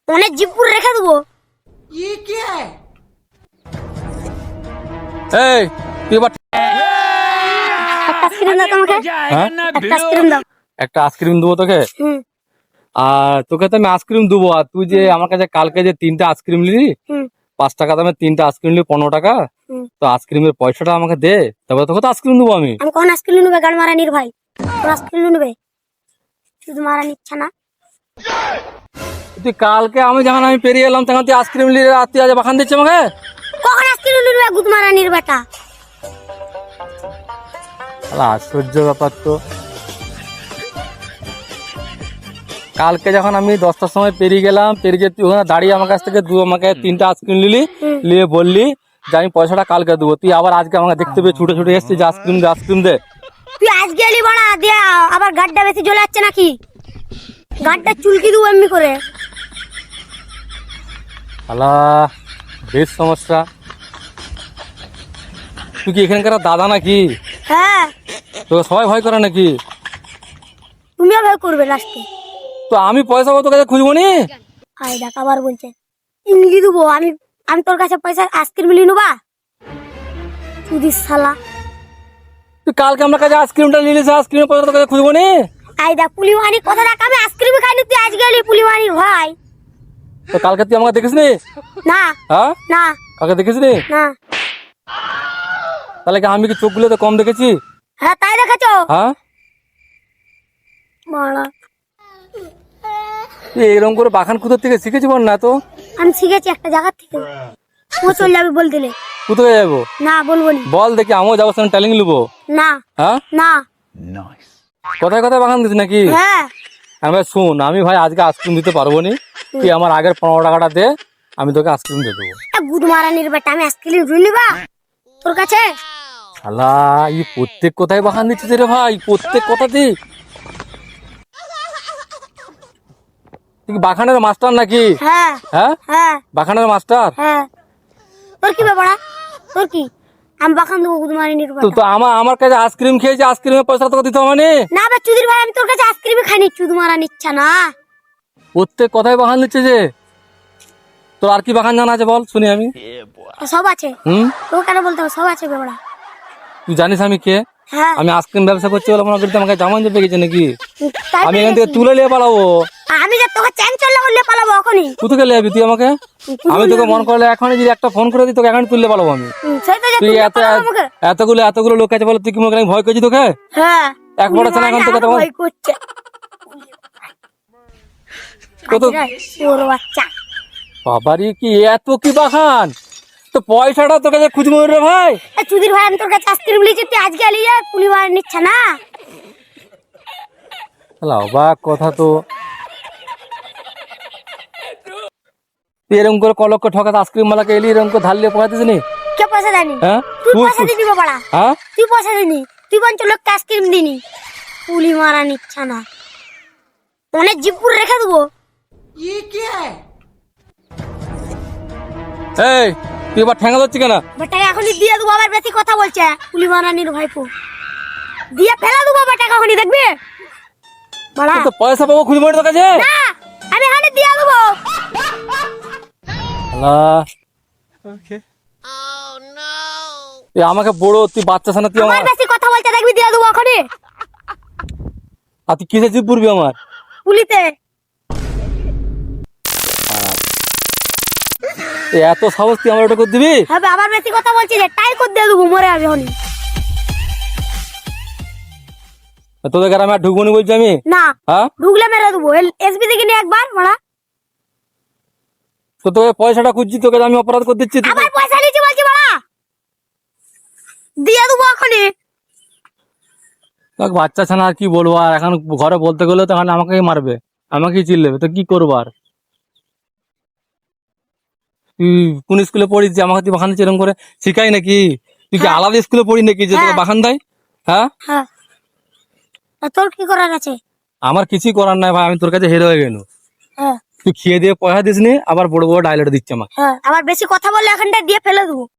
অনেক জিপুর রেখে দেবো। এই তুই এবার একটা আইসক্রিম দাও তোমাকে, হ্যাঁ একটা আইসক্রিম দাও। একটা আইসক্রিম দেবো তোকে। হুম আর তোকে তো আমি আইসক্রিম দেবো, আর তুই যে আমার কাছে কালকে যে 3টা আইসক্রিম নিলি, হুম 5 টাকা দামে 3টা আইসক্রিম নিলি 15 টাকা, হুম। তো আইসক্রিমের পয়সাটা আমাকে দে, তারপরে তোকে তো আইসক্রিম দেবো আমি। আমি কখন আইসক্রিম নেবে? গাড়ি মারা নির ভাই, তোর আইসক্রিম নেবে? শুধু মারা নিচ্ছে না। তুই কালকে আমি যখন আমি পেরিয়ে এলাম তখন তুই আইসক্রিম নিলি, আর তুই আজ বাখান দিচ্ছে আমাকে। কখন আইসক্রিম নেবে? গুদ মারা নির বেটা। শালা আশ্চর্য ব্যাপার তো। কালকে যখন আমি 10টার সময় পেরিয়ে গেলাম, পেরিয়ে তুই ওখানে দাঁড়িয়ে আমার কাছ থেকে আমাকে 3টা আইসক্রিম নিলি, নিয়ে বললি যে আমি পয়সাটা কালকে দেবো, তুই আবার আজকে আমাকে দেখতে পেয়ে ছুটে ছুটে এসছিস যে আইসক্রিম দে আইসক্রিম দে। তুই আজকে এলি বাড়া দিয়া, আবার গাড়টা বেশি জ্বলে যাচ্ছে নাকি? গাড়টা চুলকি দেবো এমনি করে। শালা বেশ সমস্যা। তুই কি এখানকার দাদা নাকি? হ্যাঁ, তোকে সবাই ভয় করে নাকি? তুমিও ভয় করবে লাস্টে। তো আমি পয়সা তোর কাছে খুঁজবো নি? হাই দেখ আবার বলছে ইংলি দেবো। আমি আমি তোর কাছে পয়সা আইসক্রিম নিয়ে নেবা? চুদিস শালা। তুই কালকে আমার কাছে আইসক্রিমটা নিলি, আইসক্রিমের পয়সা তোর কাছে খুঁজবো নি? আই দেখ পুলিওয়ানি কথা দেখ, আমি আইসক্রিম খাইনি, তুই আজকে এলি পুলিওয়ানি ভাই। তো কালকে তুই আমাকে দেখিস নি? না হ্যাঁ না কালকে দেখিস নি? না। তাহলে কি আমি কি চোখগুলো তো কম দেখেছি? হ্যাঁ তাই দেখেছো হ্যাঁ মারা। তুই এরকম করে বাখান কুদর থেকে শিখেছি বল না তো? আমি শিখেছি একটা জায়গা থেকে। ও চল যাবে বল দিলে। কোথায় যাবো না বলবো নি। বল দেখি, আমিও যাবো সেখানে ট্যালিং নেবো। না হ্যাঁ না। কোথায় কোথায় বাগান দিস নাকি? হ্যাঁ আমি শুন, আমি ভাই আজকে আইসক্রিম দিতে পারবো নি, তুই আমার আগের 15 টাকাটা দে, আমি তোকে আইসক্রিম দিয়ে দেবো। গুদ মারানির বেটা, আমি আইসক্রিম রুই নিবা তোর কাছে? শালা এই প্রত্যেক কোথায় বাগান দিচ্ছিস রে ভাই, প্রত্যেক কথাতেই। তুই কি বাগানের মাস্টার নাকি? হ্যাঁ হ্যাঁ হ্যাঁ বাগানের মাস্টার? হ্যাঁ। তোর কি ব্যাপার? তোর কি? আমি বাখান দেবো গুদ মারানির তো বেটা। তো আমার কাছে আইসক্রিম খেয়েছি, আইসক্রিমের পয়সা তোকে দিতে হবে না? না বে চুদির ভাই, আমি তোর কাছে আইসক্রিমই খাইনি, চুদ মারা নিচ্ছে না। প্রত্যেক কথায় বাগান দিচ্ছে যে। তোর আর কি বাগান জানা আছে বল শুনি আমি। সব আছে। হুম তো কেন বলতে হবে? সব আছে বেবড়া। তুই জানিস আমি কে? হ্যাঁ আমি আইসক্রিম ব্যবসা করছি বলে মনে করতে আমাকে জামান পেয়ে গেছে নাকি? তাই আমি পেয়ে এখান থেকে গেছি। তুলে নিয়ে পালাবো। আমি যে তোকে চ্যাং চললে করলে পালাবো এখনই। কোথাকে নিয়ে যাবি তুই আমাকে? আমি তোকে মন করলে এখনই যদি একটা ফোন করে দিই, তোকে এখন তুললে পালাবো আমি। সেই তো যে তুই তুই এত পালাবো আমাকে। এতগুলো লোক আছে বলে তুই কি মনে করি আমি ভয় করছি তোকে? হ্যাঁ এক বড় ছেলে এখন তোকে তখন ভয় করছে। কত ওর বাচ্চা। বাবারি কি এত কি বাগান, তো পয়সাটা তোকে যে খুঁজবো রে ভাই। এ চুদির ভাই, আমি তোর কাছে আইসক্রিম লিয়েছি, তুই আজকে লিয়ে পুলি মার নিচ্ছে না। শালা অবাক কথা তো। তুই এরকম করে কলক্ষ ঠকাতে আইসক্রিম মালাকে এলি, এরকম করে ধার নিয়ে পয়সা দিস নি? কে পয়সা দেয়নি? হ্যাঁ তুই পয়সা দিবি বাবা। হ্যাঁ তুই পয়সা দিনি, তুই বঞ্চ লোককে আইসক্রিম দিনি। পুলি মারা নিচ্ছে না, অনেক জিপুর রেখে দেবো। এই তুই এবার ঠেঙ্গা ধরছি কেন? বেটাকে এখনই দিয়ে দেবো, আবার বেশি কথা বলছে পুলি মারানির ভাইপো। দিয়ে ফেলা দেবো বেটাকে এখনই, দেখবি বাড়া। তো পয়সা পাবো খুঁজবো তোর কাছে? না আমি এখনই দিয়ে দেবো। শালা তুই আমাকে বড়, তুই বাচ্চা সানা, তুই আমার আমার বেশি কথা বলছে, দেখবি দিয়ে দেবো এখনই। আর তুই কিসে জিপ পড়বি আমার? পুলিতে তুই এত সাহস তুই আমার ওটা করে দিবি? হবে। আবার বেশি কথা বলছি যে টাই করে দিয়ে দেবো, মরে যাবে এখনই। তোদের গ্রামে আর ঢুকবো নি বলছি আমি। না হ্যাঁ ঢুকলে মেরে দেবো। এসবি থেকে নিয়ে একবার মারা। তো তোকে পয়সাটা খুঁজছি, তোকে আমি অপরাধ করে দিচ্ছি। আবার পয়সা নিয়েছি বলছি মারা, দিয়ে দেবো এখনই। দেখ বাচ্চা ছানা আর কি বলবো, আর এখন ঘরে বলতে গেলে তো এখন আমাকেই মারবে, আমাকেই চিল্লেবে, তো কি করবো আর? তুই কোন স্কুলে পড়িস যে আমাকে তুই বাখান দিচ্ছিস এরকম করে? শিখাই নাকি? তুই কি আলাদা স্কুলে পড়িস নাকি যে তোকে হ্যাঁ। বাখান দেয়? হ্যাঁ হ্যাঁ তা তোর কি করার আছে? আমার কিছুই করার নাই ভাই, আমি তোর কাছে হেরে হয়ে গেল। হ্যাঁ তুই খেয়ে দিয়ে পয়সা দিস নি, আবার বড় বড় ডায়লগ দিচ্ছে আমাকে। হ্যাঁ। আবার বেশি কথা বললে এখানটা দিয়ে ফেলে দেবো।